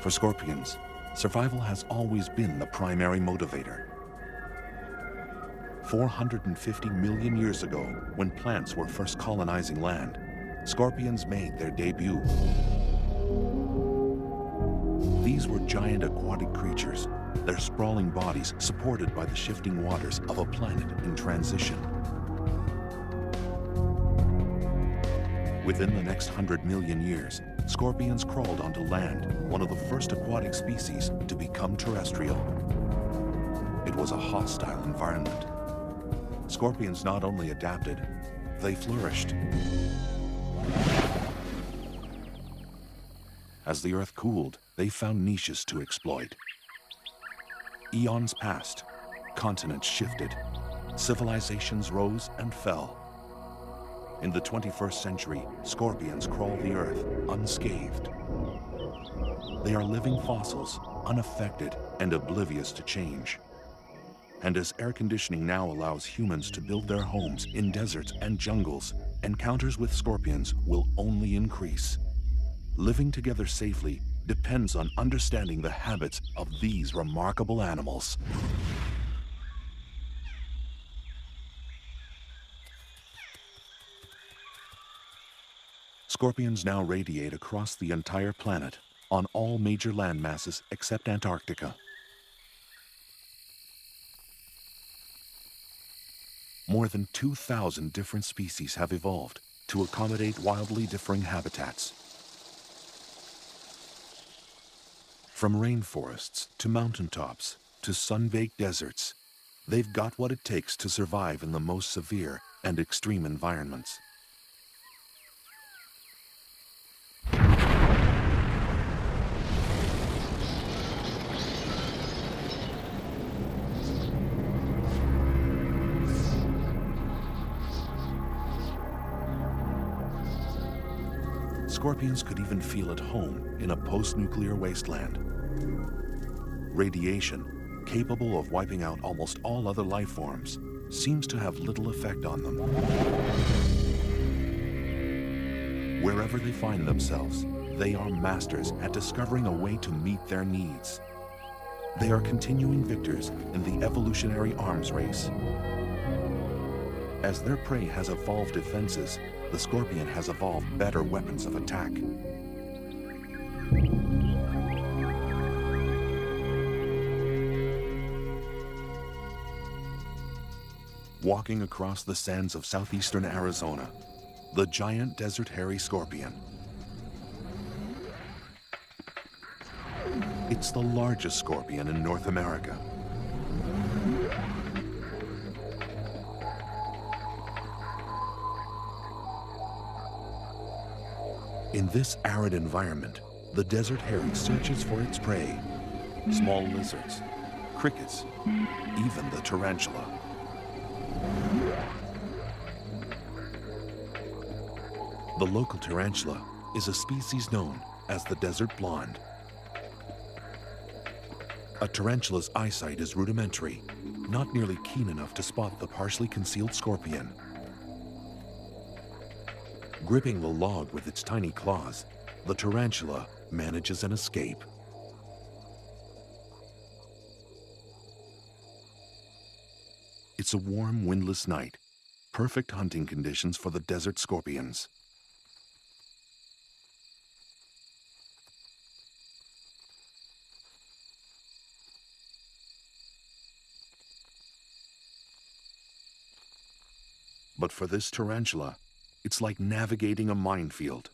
For scorpions, survival has always been the primary motivator. 450 million years ago, when plants were first colonizing land, scorpions made their debut. These were giant aquatic creatures, their sprawling bodies supported by the shifting waters of a planet in transition. Within the next 100 million years, scorpions crawled onto land, one of the first aquatic species to become terrestrial. It was a hostile environment. Scorpions not only adapted, they flourished. As the Earth cooled, they found niches to exploit. Eons passed, continents shifted, civilizations rose and fell. In the 21st century, scorpions crawl the Earth unscathed. They are living fossils, unaffected and oblivious to change. And as air conditioning now allows humans to build their homes in deserts and jungles, encounters with scorpions will only increase. Living together safely depends on understanding the habits of these remarkable animals. Scorpions now radiate across the entire planet, on all major land masses except Antarctica. More than 2,000 different species have evolved to accommodate wildly differing habitats. From rainforests to mountaintops to sun-baked deserts, they've got what it takes to survive in the most severe and extreme environments. Scorpions could even feel at home in a post-nuclear wasteland. Radiation, capable of wiping out almost all other life forms, seems to have little effect on them. Wherever they find themselves, they are masters at discovering a way to meet their needs. They are continuing victors in the evolutionary arms race. As their prey has evolved defenses, the scorpion has evolved better weapons of attack. Walking across the sands of southeastern Arizona, the giant desert hairy scorpion. It's the largest scorpion in North America. In this arid environment, the desert hairy searches for its prey, small lizards, crickets, even the tarantula. The local tarantula is a species known as the desert blonde. A tarantula's eyesight is rudimentary, not nearly keen enough to spot the partially concealed scorpion. Gripping the log with its tiny claws, the tarantula manages an escape. It's a warm, windless night, perfect hunting conditions for the desert scorpions. But for this tarantula, it's like navigating a minefield.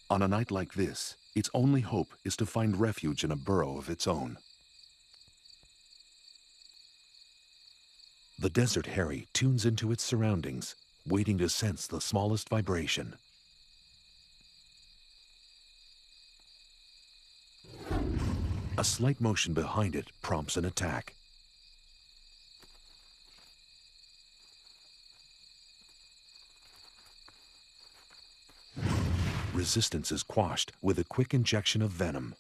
On a night like this, its only hope is to find refuge in a burrow of its own. The desert hairy tunes into its surroundings, waiting to sense the smallest vibration. A slight motion behind it prompts an attack. Resistance is quashed with a quick injection of venom.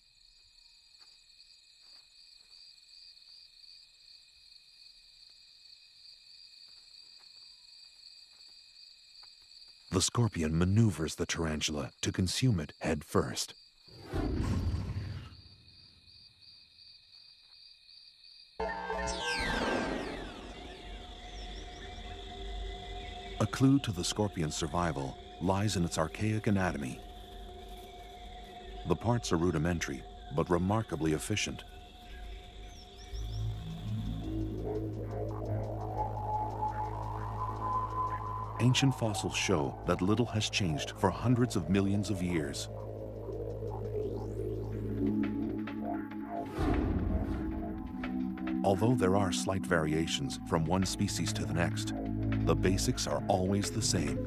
The scorpion maneuvers the tarantula to consume it head first. A clue to the scorpion's survival lies in its archaic anatomy. The parts are rudimentary, but remarkably efficient. Ancient fossils show that little has changed for hundreds of millions of years. Although there are slight variations from one species to the next, the basics are always the same.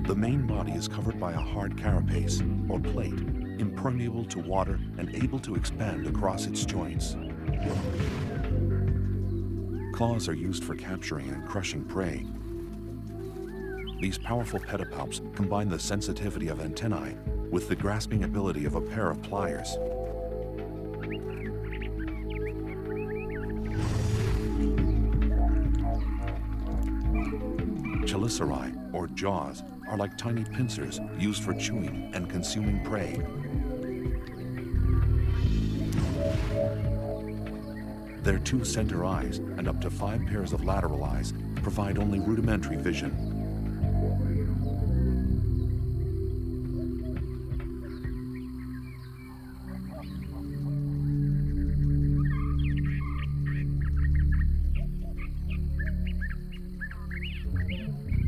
The main body is covered by a hard carapace, or plate, impermeable to water and able to expand across its joints. Claws are used for capturing and crushing prey. These powerful pedipalps combine the sensitivity of antennae with the grasping ability of a pair of pliers. Chelicerae, or jaws, are like tiny pincers used for chewing and consuming prey. Their 2 center eyes and up to 5 pairs of lateral eyes provide only rudimentary vision.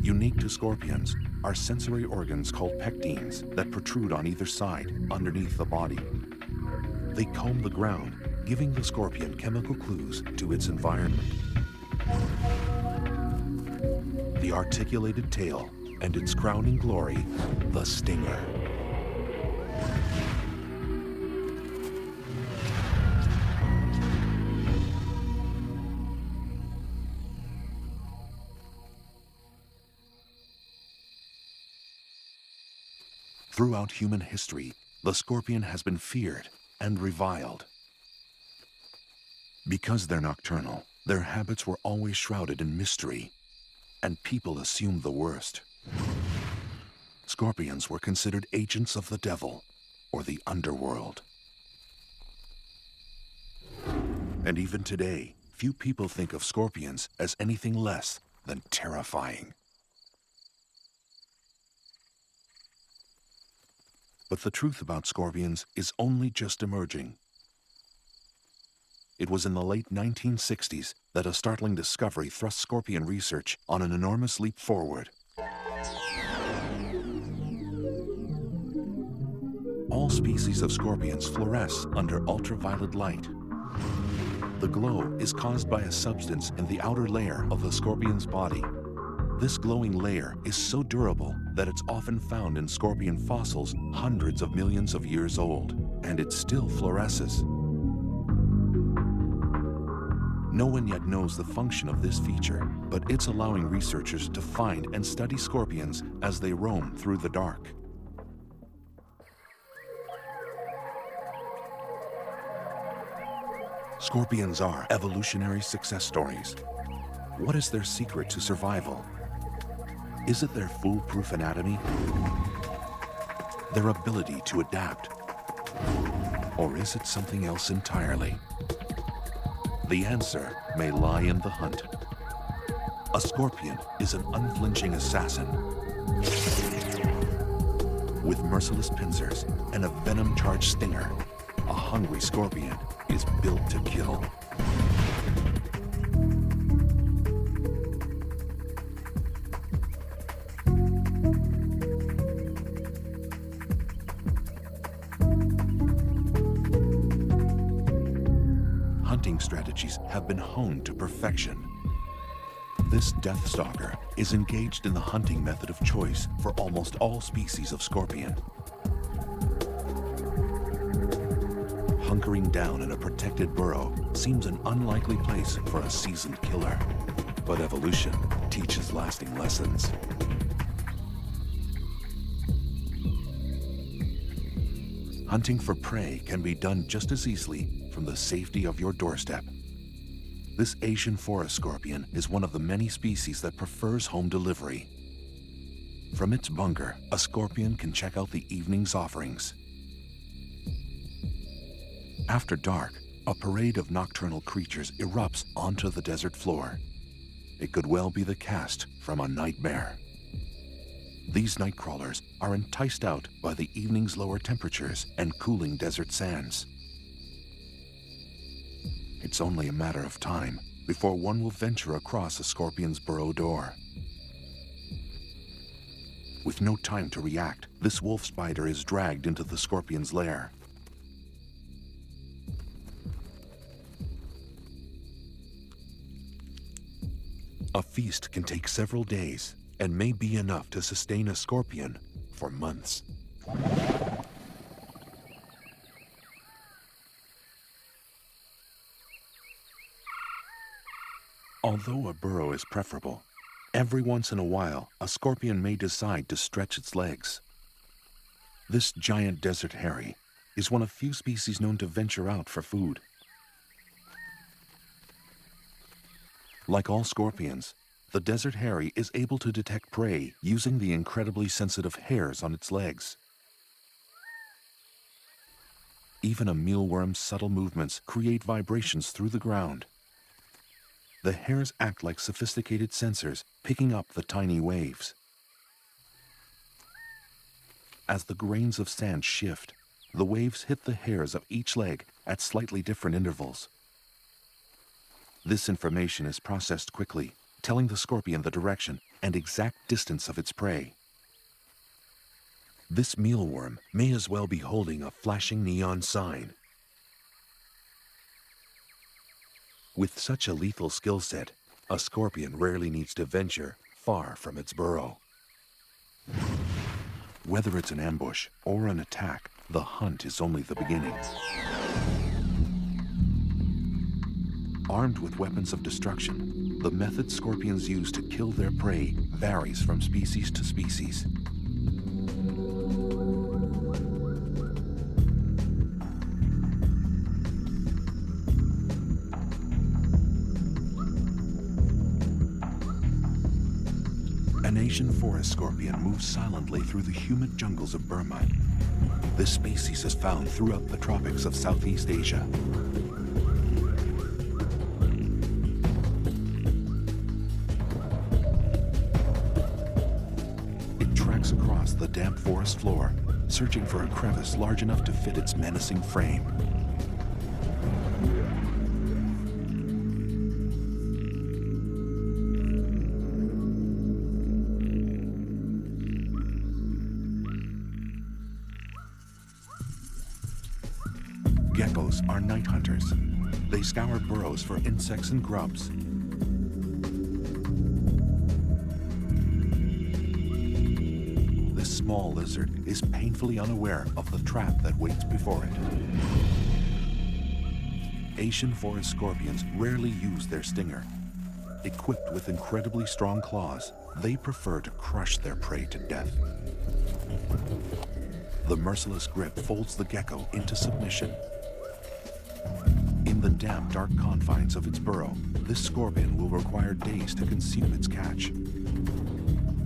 Unique to scorpions are sensory organs called pectines that protrude on either side, underneath the body. They comb the ground, giving the scorpion chemical clues to its environment. The articulated tail and its crowning glory, the stinger. Throughout human history, the scorpion has been feared and reviled. Because they're nocturnal, their habits were always shrouded in mystery, and people assumed the worst. Scorpions were considered agents of the devil or the underworld. And even today, few people think of scorpions as anything less than terrifying. But the truth about scorpions is only just emerging. It was in the late 1960s that a startling discovery thrust scorpion research on an enormous leap forward. All species of scorpions fluoresce under ultraviolet light. The glow is caused by a substance in the outer layer of the scorpion's body. This glowing layer is so durable that it's often found in scorpion fossils hundreds of millions of years old, and it still fluoresces. No one yet knows the function of this feature, but it's allowing researchers to find and study scorpions as they roam through the dark. Scorpions are evolutionary success stories. What is their secret to survival? Is it their foolproof anatomy? Their ability to adapt? Or is it something else entirely? The answer may lie in the hunt. A scorpion is an unflinching assassin with merciless pincers and a venom-charged stinger. A hungry scorpion is built to kill. Hunting strategies have been honed to perfection. This death stalker is engaged in the hunting method of choice for almost all species of scorpion. Hunkering down in a protected burrow seems an unlikely place for a seasoned killer, but evolution teaches lasting lessons. Hunting for prey can be done just as easily from the safety of your doorstep. This Asian forest scorpion is one of the many species that prefers home delivery. From its bunker, a scorpion can check out the evening's offerings. After dark, a parade of nocturnal creatures erupts onto the desert floor. It could well be the cast from a nightmare. These night crawlers are enticed out by the evening's lower temperatures and cooling desert sands. It's only a matter of time before one will venture across a scorpion's burrow door. With no time to react, this wolf spider is dragged into the scorpion's lair. A feast can take several days and may be enough to sustain a scorpion for months. Although a burrow is preferable, every once in a while, a scorpion may decide to stretch its legs. This giant desert hairy is one of few species known to venture out for food. Like all scorpions, the desert hairy is able to detect prey using the incredibly sensitive hairs on its legs. Even a mealworm's subtle movements create vibrations through the ground. The hairs act like sophisticated sensors, picking up the tiny waves. As the grains of sand shift, the waves hit the hairs of each leg at slightly different intervals. This information is processed quickly, telling the scorpion the direction and exact distance of its prey. This mealworm may as well be holding a flashing neon sign. With such a lethal skill set, a scorpion rarely needs to venture far from its burrow. Whether it's an ambush or an attack, the hunt is only the beginning. Armed with weapons of destruction, the method scorpions use to kill their prey varies from species to species. An Asian forest scorpion moves silently through the humid jungles of Burma. This species is found throughout the tropics of Southeast Asia. It tracks across the damp forest floor, searching for a crevice large enough to fit its menacing frame. Geckos are night hunters. They scour burrows for insects and grubs. This small lizard is painfully unaware of the trap that waits before it. Asian forest scorpions rarely use their stinger. Equipped with incredibly strong claws, they prefer to crush their prey to death. The merciless grip folds the gecko into submission. In the damp, dark confines of its burrow, this scorpion will require days to consume its catch.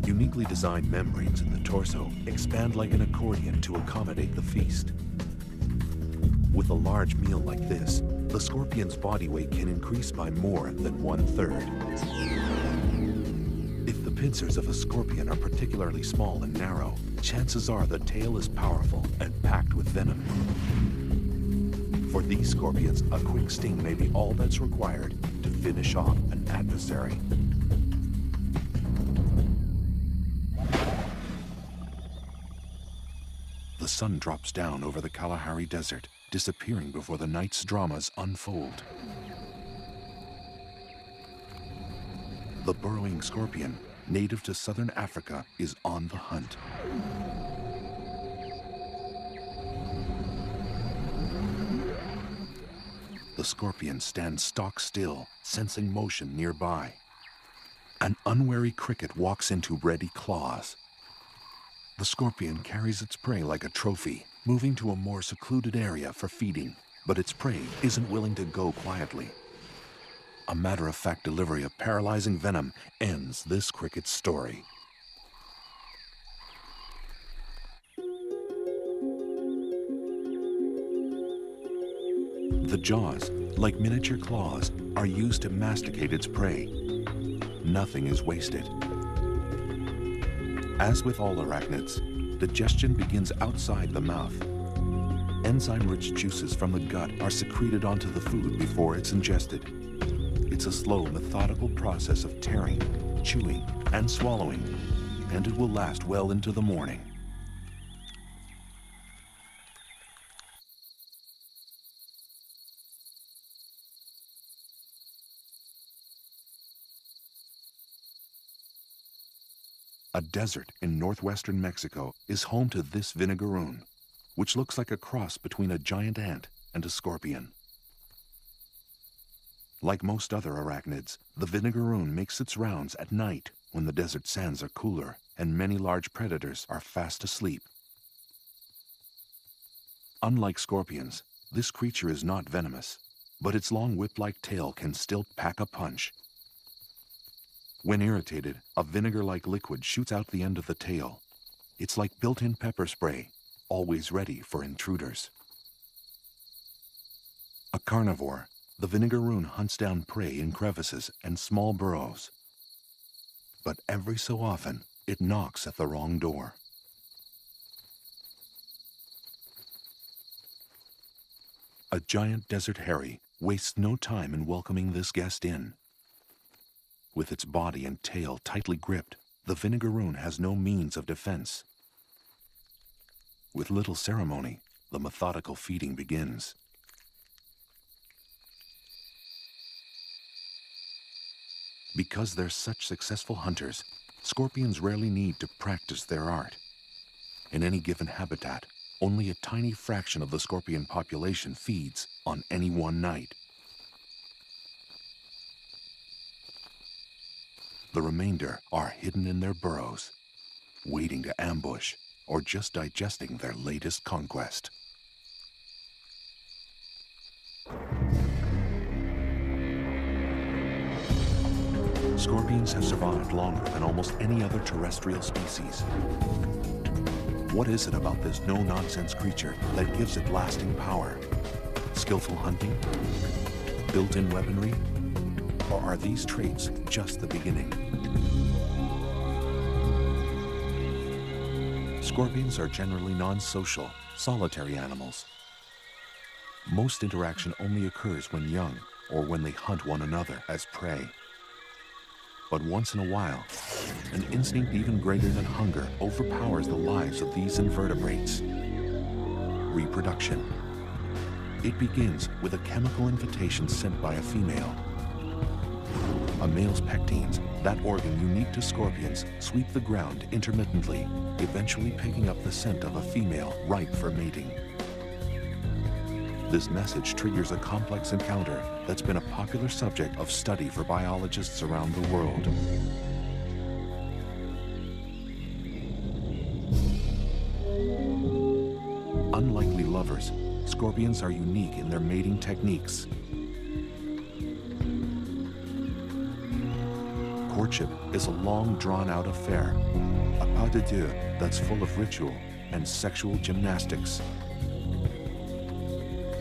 Uniquely designed membranes in the torso expand like an accordion to accommodate the feast. With a large meal like this, the scorpion's body weight can increase by more than 1/3. If the pincers of a scorpion are particularly small and narrow, chances are the tail is powerful and packed with venom. For these scorpions, a quick sting may be all that's required to finish off an adversary. The sun drops down over the Kalahari Desert, disappearing before the night's dramas unfold. The burrowing scorpion, native to southern Africa, is on the hunt. The scorpion stands stock still, sensing motion nearby. An unwary cricket walks into ready claws. The scorpion carries its prey like a trophy, moving to a more secluded area for feeding, but its prey isn't willing to go quietly. A matter-of-fact delivery of paralyzing venom ends this cricket's story. The jaws, like miniature claws, are used to masticate its prey. Nothing is wasted. As with all arachnids, digestion begins outside the mouth. Enzyme-rich juices from the gut are secreted onto the food before it's ingested. It's a slow, methodical process of tearing, chewing, and swallowing, and it will last well into the morning. A desert in northwestern Mexico is home to this vinegaroon, which looks like a cross between a giant ant and a scorpion. Like most other arachnids, the vinegaroon makes its rounds at night when the desert sands are cooler and many large predators are fast asleep. Unlike scorpions, this creature is not venomous, but its long whip-like tail can still pack a punch. When irritated, a vinegar-like liquid shoots out the end of the tail. It's like built-in pepper spray, always ready for intruders. A carnivore, the vinegaroon hunts down prey in crevices and small burrows. But every so often, it knocks at the wrong door. A giant desert hairy wastes no time in welcoming this guest in. With its body and tail tightly gripped, the vinegaroon has no means of defense. With little ceremony, the methodical feeding begins. Because they're such successful hunters, scorpions rarely need to practice their art. In any given habitat, only a tiny fraction of the scorpion population feeds on any one night. The remainder are hidden in their burrows, waiting to ambush or just digesting their latest conquest. Scorpions have survived longer than almost any other terrestrial species. What is it about this no-nonsense creature that gives it lasting power? Skillful hunting? Built-in weaponry? Or are these traits just the beginning? Scorpions are generally non-social, solitary animals. Most interaction only occurs when young or when they hunt one another as prey. But once in a while, an instinct even greater than hunger overpowers the lives of these invertebrates. Reproduction. It begins with a chemical invitation sent by a female. A male's pectines, that organ unique to scorpions, sweep the ground intermittently, eventually picking up the scent of a female ripe for mating. This message triggers a complex encounter that's been a popular subject of study for biologists around the world. Unlikely lovers, scorpions are unique in their mating techniques. Courtship is a long, drawn-out affair, a pas de deux that's full of ritual and sexual gymnastics.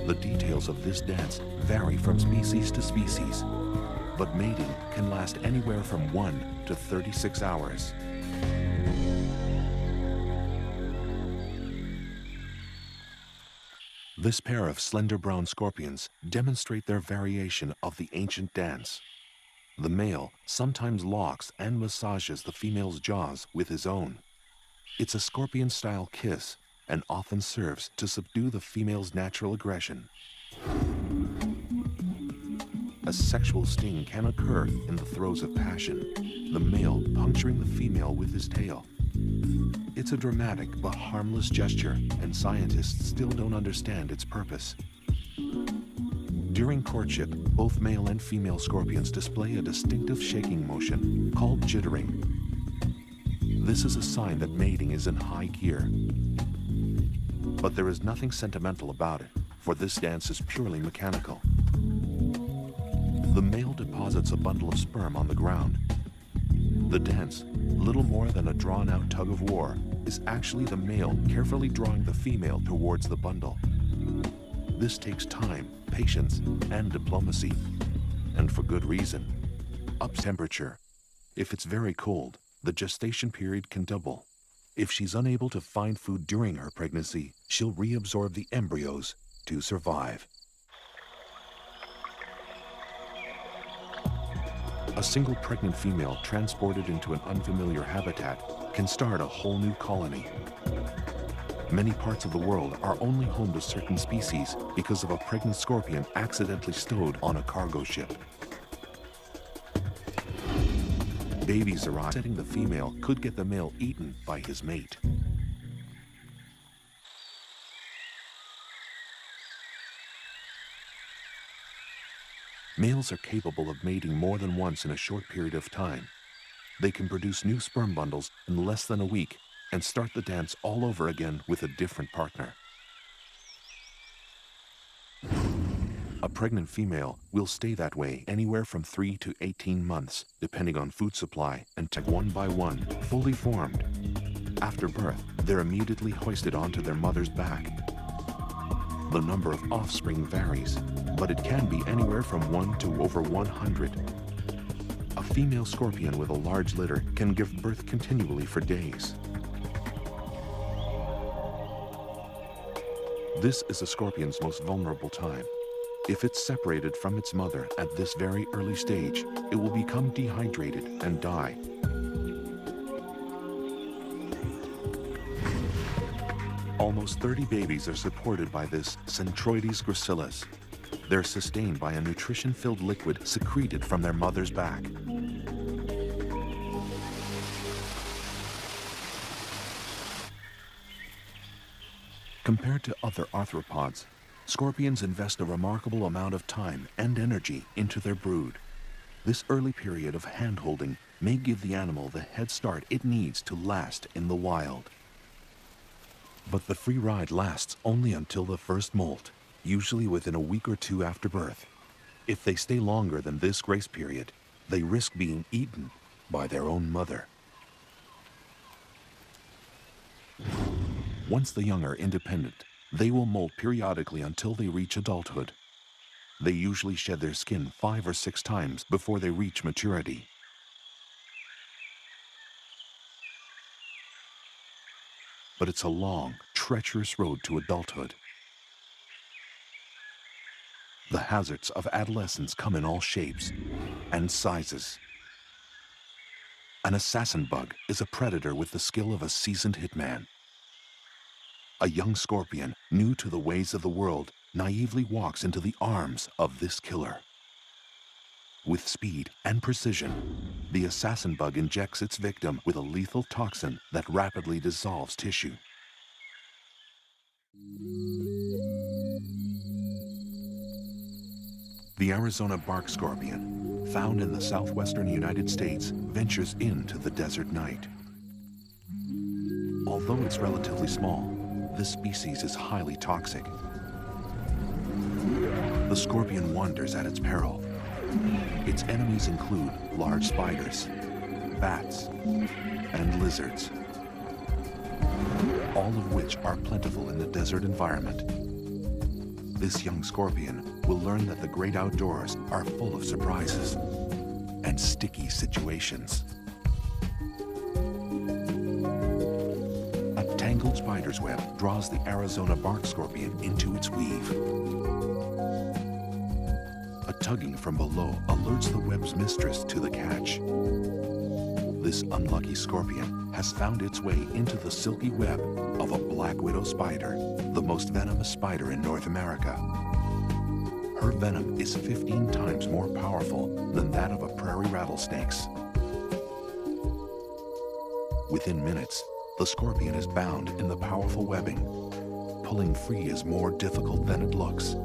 The details of this dance vary from species to species, but mating can last anywhere from 1 to 36 hours. This pair of slender brown scorpions demonstrate their variation of the ancient dance. The male sometimes locks and massages the female's jaws with his own. It's a scorpion-style kiss and often serves to subdue the female's natural aggression. A sexual sting can occur in the throes of passion, the male puncturing the female with his tail. It's a dramatic but harmless gesture, and scientists still don't understand its purpose. During courtship, both male and female scorpions display a distinctive shaking motion called jittering. This is a sign that mating is in high gear. But there is nothing sentimental about it, for this dance is purely mechanical. The male deposits a bundle of sperm on the ground. The dance, little more than a drawn-out tug of war, is actually the male carefully drawing the female towards the bundle. This takes time, patience, and diplomacy. And for good reason. Up temperature. If it's very cold, the gestation period can double. If she's unable to find food during her pregnancy, she'll reabsorb the embryos to survive. A single pregnant female transported into an unfamiliar habitat can start a whole new colony. Many parts of the world are only home to certain species because of a pregnant scorpion accidentally stowed on a cargo ship. Babies arrive, setting the female could get the male eaten by his mate. Males are capable of mating more than once in a short period of time. They can produce new sperm bundles in less than a week and start the dance all over again with a different partner. A pregnant female will stay that way anywhere from 3 to 18 months, depending on food supply, and take one by one, fully formed. After birth, they're immediately hoisted onto their mother's back. The number of offspring varies, but it can be anywhere from 1 to over 100. A female scorpion with a large litter can give birth continually for days. This is a scorpion's most vulnerable time. If it's separated from its mother at this very early stage, it will become dehydrated and die. Almost 30 babies are supported by this Centroides gracilis. They're sustained by a nutrition-filled liquid secreted from their mother's back. Compared to other arthropods, scorpions invest a remarkable amount of time and energy into their brood. This early period of hand-holding may give the animal the head start it needs to last in the wild. But the free ride lasts only until the first molt, usually within a week or two after birth. If they stay longer than this grace period, they risk being eaten by their own mother. Once the young are independent, they will molt periodically until they reach adulthood. They usually shed their skin 5 or 6 times before they reach maturity. But it's a long, treacherous road to adulthood. The hazards of adolescence come in all shapes and sizes. An assassin bug is a predator with the skill of a seasoned hitman. A young scorpion, new to the ways of the world, naively walks into the arms of this killer. With speed and precision, the assassin bug injects its victim with a lethal toxin that rapidly dissolves tissue. The Arizona bark scorpion, found in the southwestern United States, ventures into the desert night. Although it's relatively small, this species is highly toxic. The scorpion wanders at its peril. Its enemies include large spiders, bats, and lizards, all of which are plentiful in the desert environment. This young scorpion will learn that the great outdoors are full of surprises and sticky situations. A tangled spider's web draws the Arizona bark scorpion into its weave. A tugging from below alerts the web's mistress to the catch. This unlucky scorpion has found its way into the silky web of a black widow spider, the most venomous spider in North America. Her venom is 15 times more powerful than that of a prairie rattlesnake's. Within minutes, the scorpion is bound in the powerful webbing. Pulling free is more difficult than it looks.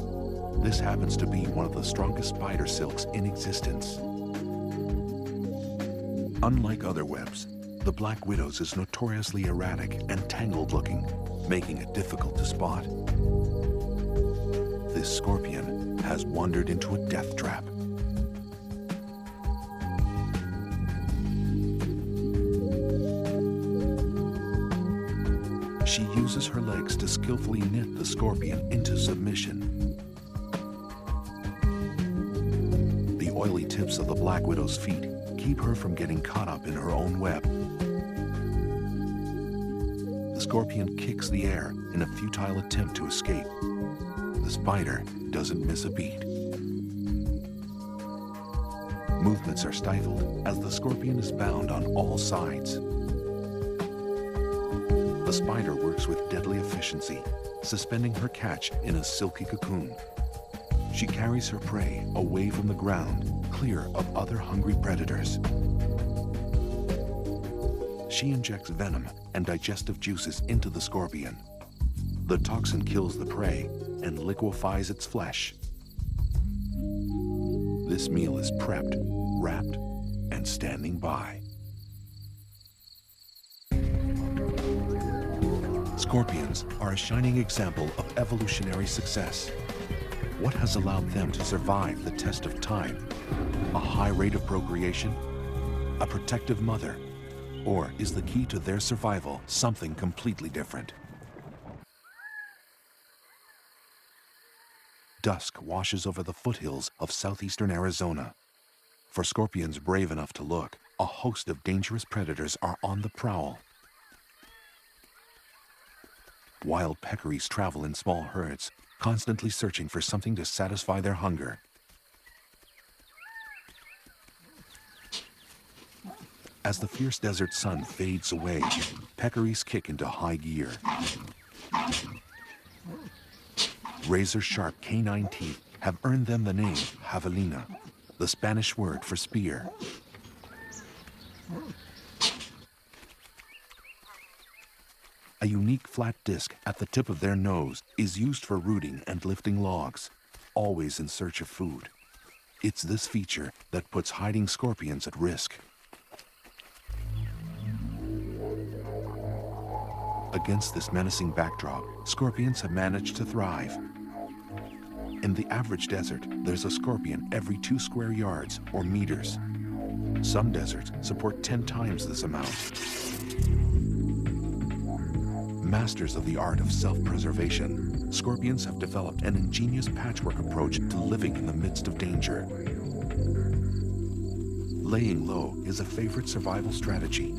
This happens to be one of the strongest spider silks in existence. Unlike other webs, the black widow's is notoriously erratic and tangled looking, making it difficult to spot. This scorpion has wandered into a death trap. She uses her legs to skillfully knit the scorpion into submission. The oily tips of the Black Widow's feet keep her from getting caught up in her own web. The scorpion kicks the air in a futile attempt to escape. The spider doesn't miss a beat. Movements are stifled as the scorpion is bound on all sides. The spider works with deadly efficiency, suspending her catch in a silky cocoon. She carries her prey away from the ground, clear of other hungry predators. She injects venom and digestive juices into the scorpion. The toxin kills the prey and liquefies its flesh. This meal is prepped, wrapped, and standing by. Scorpions are a shining example of evolutionary success. What has allowed them to survive the test of time? A high rate of procreation? A protective mother? Or is the key to their survival something completely different? Dusk washes over the foothills of southeastern Arizona. For scorpions brave enough to look, a host of dangerous predators are on the prowl. Wild peccaries travel in small herds, constantly searching for something to satisfy their hunger. As the fierce desert sun fades away, peccaries kick into high gear. Razor-sharp canine teeth have earned them the name javelina, the Spanish word for spear. A unique flat disc at the tip of their nose is used for rooting and lifting logs, always in search of food. It's this feature that puts hiding scorpions at risk. Against this menacing backdrop, scorpions have managed to thrive. In the average desert, there's a scorpion every 2 square yards or meters. Some deserts support 10 times this amount. Masters of the art of self-preservation, scorpions have developed an ingenious patchwork approach to living in the midst of danger. Laying low is a favorite survival strategy,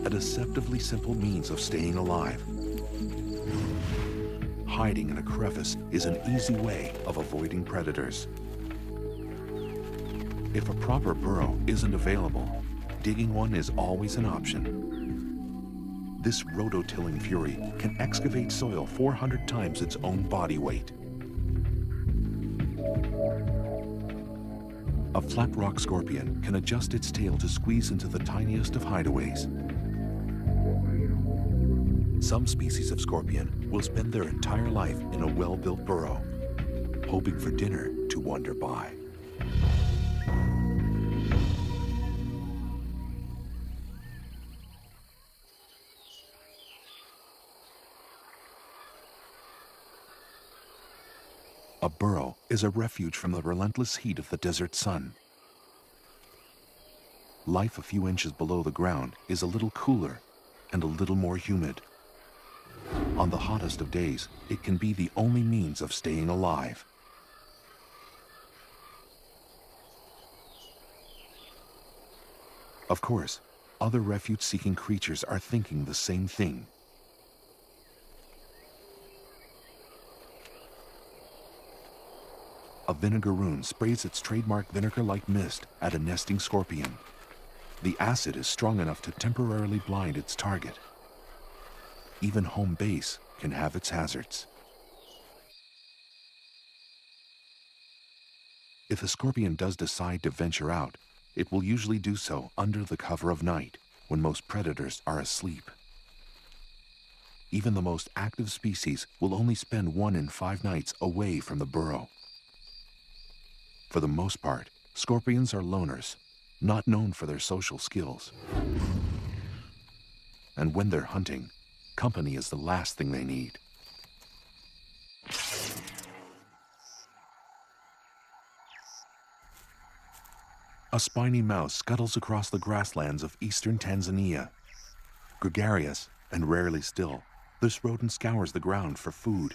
a deceptively simple means of staying alive. Hiding in a crevice is an easy way of avoiding predators. If a proper burrow isn't available, digging one is always an option. This rototilling fury can excavate soil 400 times its own body weight. A flat rock scorpion can adjust its tail to squeeze into the tiniest of hideaways. Some species of scorpion will spend their entire life in a well-built burrow, hoping for dinner to wander by. A burrow is a refuge from the relentless heat of the desert sun. Life a few inches below the ground is a little cooler and a little more humid. On the hottest of days, it can be the only means of staying alive. Of course, other refuge-seeking creatures are thinking the same thing. A vinegaroon sprays its trademark vinegar-like mist at a nesting scorpion. The acid is strong enough to temporarily blind its target. Even home base can have its hazards. If a scorpion does decide to venture out, it will usually do so under the cover of night, when most predators are asleep. Even the most active species will only spend 1 in 5 nights away from the burrow. For the most part, scorpions are loners, not known for their social skills. And when they're hunting, company is the last thing they need. A spiny mouse scuttles across the grasslands of eastern Tanzania. Gregarious and rarely still, This rodent scours the ground for food.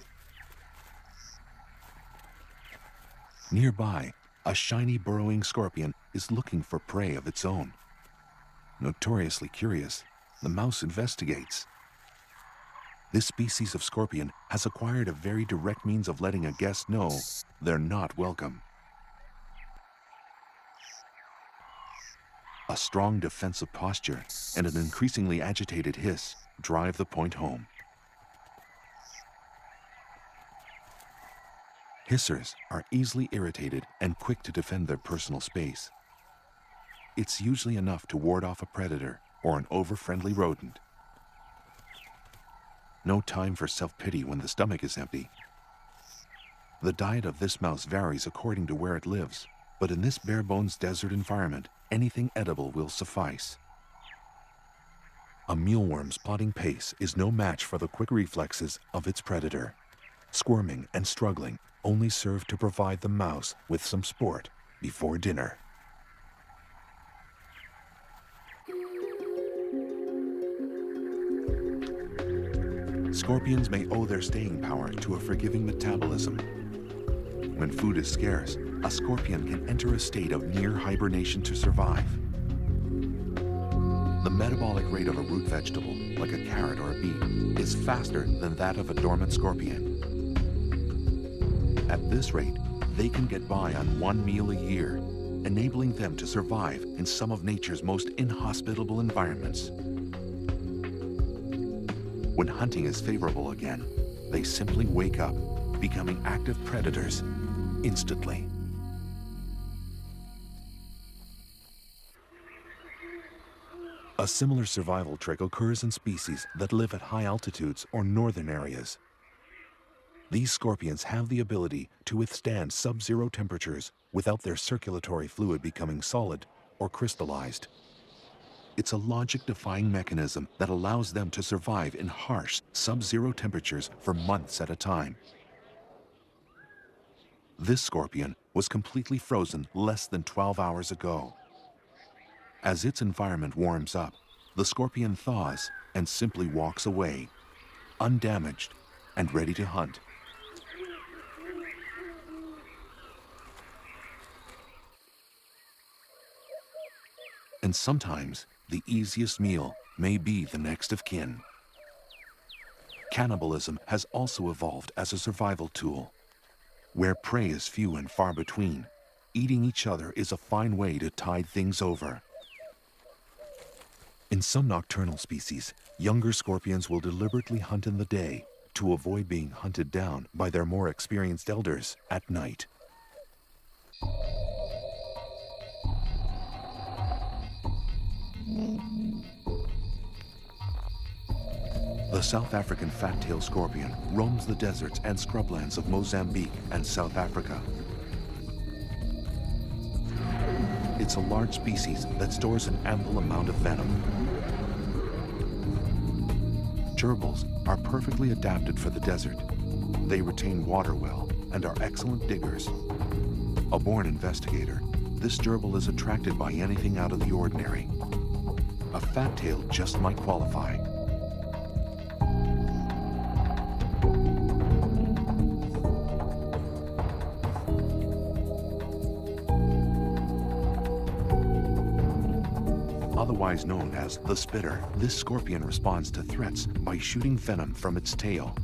Nearby, a shiny burrowing scorpion is looking for prey of its own. Notoriously curious, the mouse investigates. This species of scorpion has acquired a very direct means of letting a guest know they're not welcome. A strong defensive posture and an increasingly agitated hiss drive the point home. Hissers are easily irritated and quick to defend their personal space. It's usually enough to ward off a predator or an over-friendly rodent. No time for self-pity when the stomach is empty. The diet of this mouse varies according to where it lives, but in this bare-bones desert environment, anything edible will suffice. A mealworm's plodding pace is no match for the quick reflexes of its predator. Squirming and struggling only serve to provide the mouse with some sport before dinner. Scorpions may owe their staying power to a forgiving metabolism. When food is scarce, a scorpion can enter a state of near hibernation to survive. The metabolic rate of a root vegetable, like a carrot or a beet, is faster than that of a dormant scorpion. At this rate, they can get by on one meal a year, enabling them to survive in some of nature's most inhospitable environments. When hunting is favorable again, they simply wake up, becoming active predators instantly. A similar survival trick occurs in species that live at high altitudes or northern areas. These scorpions have the ability to withstand sub-zero temperatures without their circulatory fluid becoming solid or crystallized. It's a logic-defying mechanism that allows them to survive in harsh sub-zero temperatures for months at a time. This scorpion was completely frozen less than 12 hours ago. As its environment warms up, the scorpion thaws and simply walks away, undamaged and ready to hunt. And sometimes, the easiest meal may be the next of kin. Cannibalism has also evolved as a survival tool. Where prey is few and far between, eating each other is a fine way to tide things over. In some nocturnal species, younger scorpions will deliberately hunt in the day to avoid being hunted down by their more experienced elders at night. The South African fat-tailed scorpion roams the deserts and scrublands of Mozambique and South Africa. It's a large species that stores an ample amount of venom. Gerbils are perfectly adapted for the desert. They retain water well and are excellent diggers. A born investigator, this gerbil is attracted by anything out of the ordinary. A fat tail just might qualify. Otherwise known as the spitter, this scorpion responds to threats by shooting venom from its tail.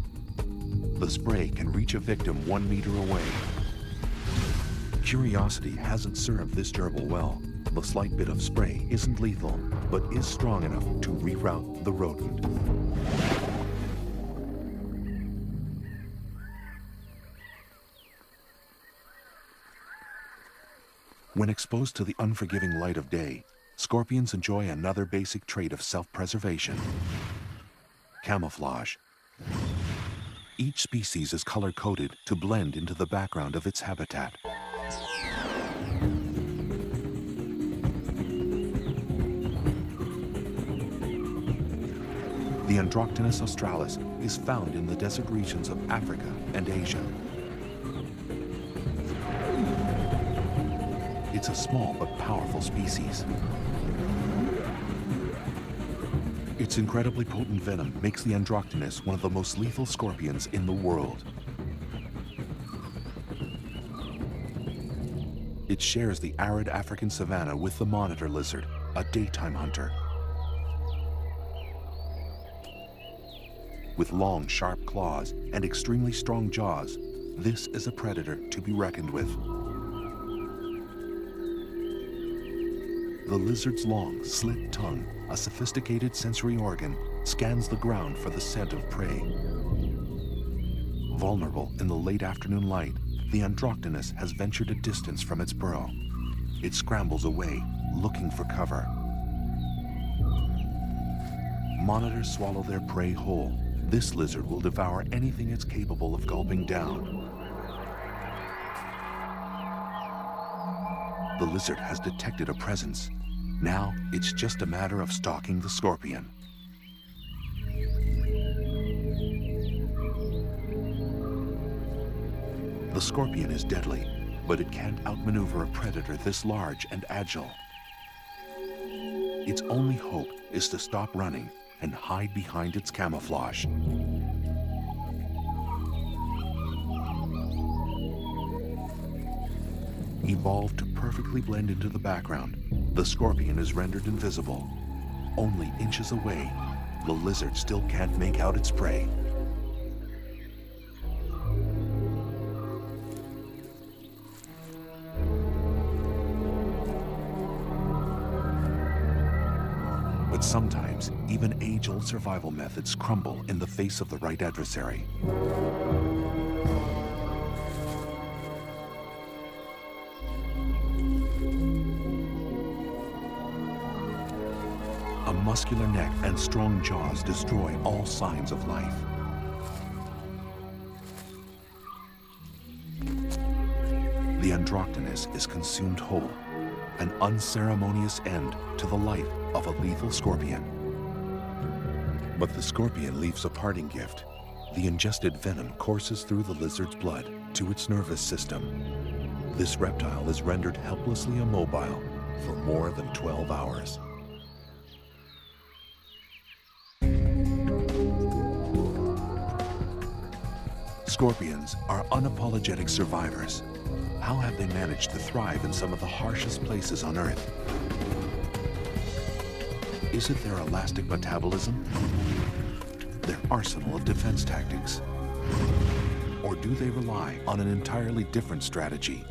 The spray can reach a victim 1 meter away. Curiosity hasn't served this gerbil well. The slight bit of spray isn't lethal, but is strong enough to reroute the rodent. When exposed to the unforgiving light of day, scorpions enjoy another basic trait of self-preservation: camouflage. Each species is color-coded to blend into the background of its habitat. The Androctonus australis is found in the desert regions of Africa and Asia. It's a small but powerful species. Its Its incredibly potent venom makes the Androctonus one of the most lethal scorpions in the world. It shares the arid African savanna with the monitor lizard, a daytime hunter. With long, sharp claws and extremely strong jaws, this is a predator to be reckoned with. The lizard's long, slit tongue, a sophisticated sensory organ, scans the ground for the scent of prey. Vulnerable in the late afternoon light, the Androctonus has ventured a distance from its burrow. It scrambles away, looking for cover. Monitors swallow their prey whole. This lizard will devour anything it's capable of gulping down. The lizard has detected a presence. Now, it's just a matter of stalking the scorpion. The scorpion is deadly, but it can't outmaneuver a predator this large and agile. Its only hope is to stop running and hide behind its camouflage. Evolved to perfectly blend into the background, the scorpion is rendered invisible. Only inches away, the lizard still can't make out its prey. But sometimes, even age-old survival methods crumble in the face of the right adversary. A muscular neck and strong jaws destroy all signs of life. The Androctonus is consumed whole, an unceremonious end to the life of a lethal scorpion. But the scorpion leaves a parting gift. The ingested venom courses through the lizard's blood to its nervous system. This reptile is rendered helplessly immobile for more than 12 hours. Scorpions are unapologetic survivors. How have they managed to thrive in some of the harshest places on Earth? Is it their elastic metabolism? Their arsenal of defense tactics? Or do they rely on an entirely different strategy?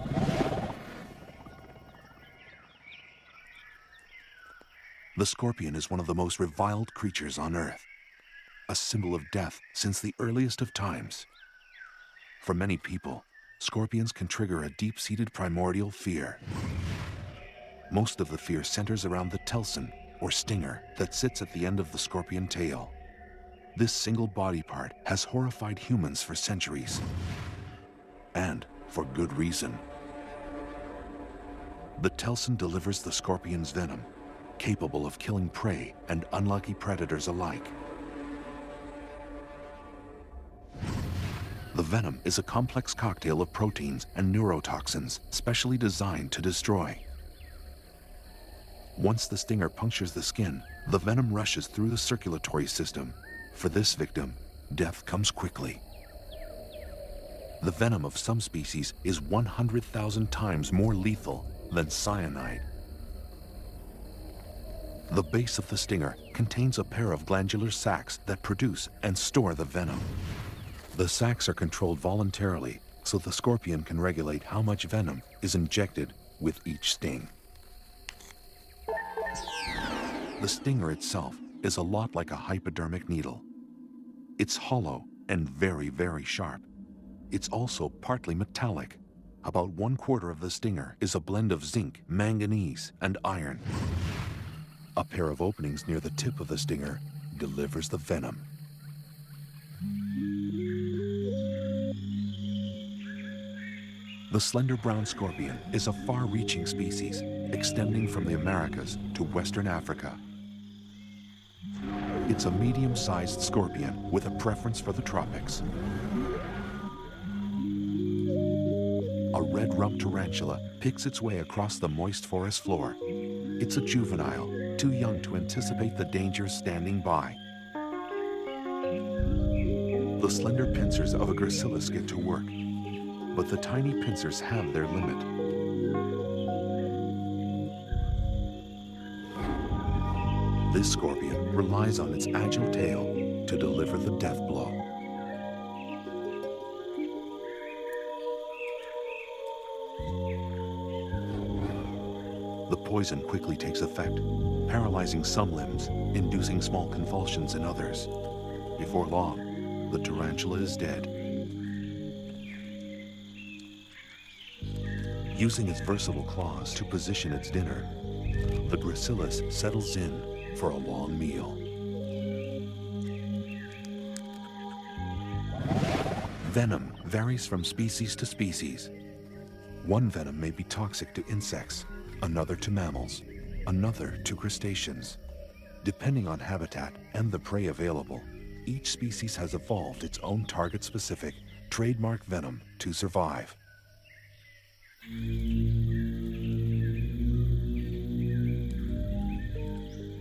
The scorpion is one of the most reviled creatures on Earth, a symbol of death since the earliest of times. For many people, scorpions can trigger a deep-seated primordial fear. Most of the fear centers around the telson, or stinger, that sits at the end of the scorpion tail. This single body part has horrified humans for centuries, and for good reason. The telson delivers the scorpion's venom, capable of killing prey and unlucky predators alike. The venom is a complex cocktail of proteins and neurotoxins specially designed to destroy. Once the stinger punctures the skin, the venom rushes through the circulatory system. For this victim, death comes quickly. The venom of some species is 100,000 times more lethal than cyanide. The base of the stinger contains a pair of glandular sacs that produce and store the venom. The sacs are controlled voluntarily, so the scorpion can regulate how much venom is injected with each sting. The stinger itself is a lot like a hypodermic needle. It's hollow and very, very sharp. It's also partly metallic. About 1/4 of the stinger is a blend of zinc, manganese, and iron. A pair of openings near the tip of the stinger delivers the venom. The slender brown scorpion is a far-reaching species, extending from the Americas to Western Africa. It's a medium-sized scorpion with a preference for the tropics. A red-rumped tarantula picks its way across the moist forest floor. It's a juvenile, too young to anticipate the dangers standing by. The slender pincers of a gracilis get to work, but the tiny pincers have their limit. This scorpion relies on its agile tail to deliver the death blow. The poison quickly takes effect, paralyzing some limbs, inducing small convulsions in others. Before long, the tarantula is dead. Using its versatile claws to position its dinner, the gracilis settles in for a long meal. Venom varies from species to species. One venom may be toxic to insects, another to mammals, another to crustaceans. Depending on habitat and the prey available, each species has evolved its own target-specific, trademark venom to survive.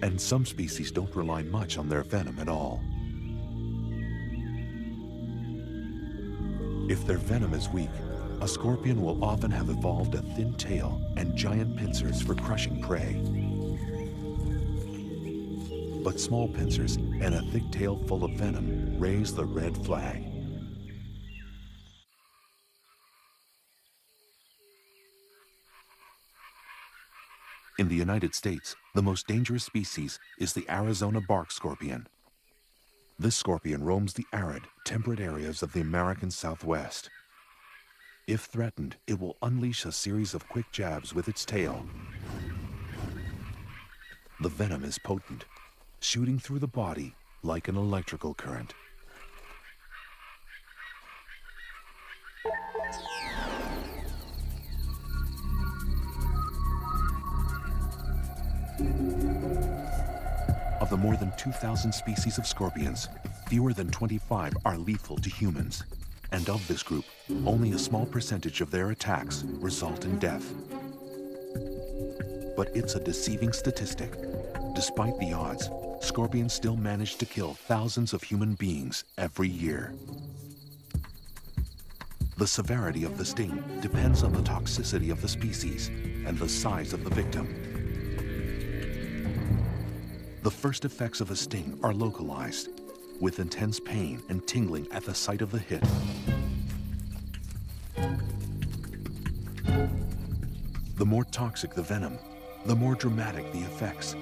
And some species don't rely much on their venom at all. If their venom is weak, a scorpion will often have evolved a thin tail and giant pincers for crushing prey. But small pincers and a thick tail full of venom raise the red flag. In the United States, the most dangerous species is the Arizona bark scorpion. This scorpion roams the arid, temperate areas of the American Southwest. If threatened, it will unleash a series of quick jabs with its tail. The venom is potent, shooting through the body like an electrical current. Of the more than 2,000 species of scorpions, fewer than 25 are lethal to humans. And of this group, only a small percentage of their attacks result in death. But it's a deceiving statistic. Despite the odds, scorpions still manage to kill thousands of human beings every year. The severity of the sting depends on the toxicity of the species and the size of the victim. The first effects of a sting are localized, with intense pain and tingling at the site of the hit. The more toxic the venom, the more dramatic the effects.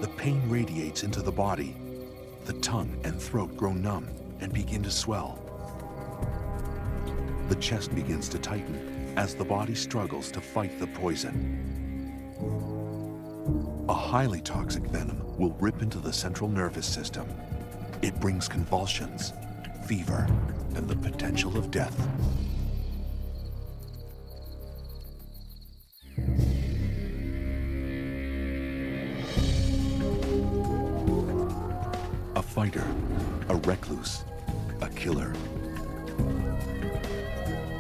The pain radiates into the body. The tongue and throat grow numb and begin to swell. The chest begins to tighten as the body struggles to fight the poison. A highly toxic venom will rip into the central nervous system. It brings convulsions, fever, and the potential of death. A fighter, a recluse, a killer.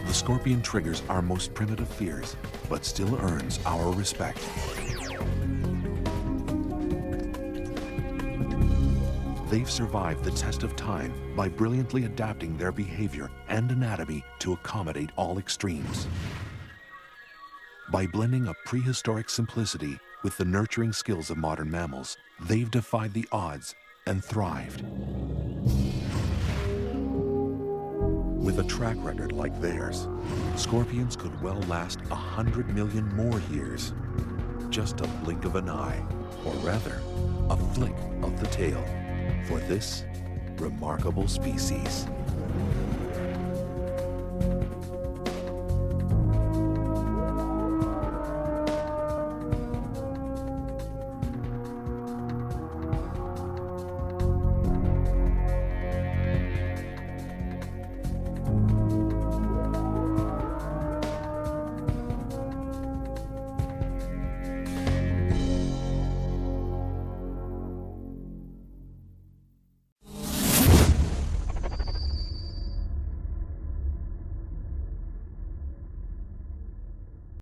The scorpion triggers our most primitive fears, but still earns our respect. They've survived the test of time by brilliantly adapting their behavior and anatomy to accommodate all extremes. By blending a prehistoric simplicity with the nurturing skills of modern mammals, they've defied the odds and thrived. With a track record like theirs, scorpions could well last 100 million more years. Just a blink of an eye, or rather, a flick of the tail, for this remarkable species.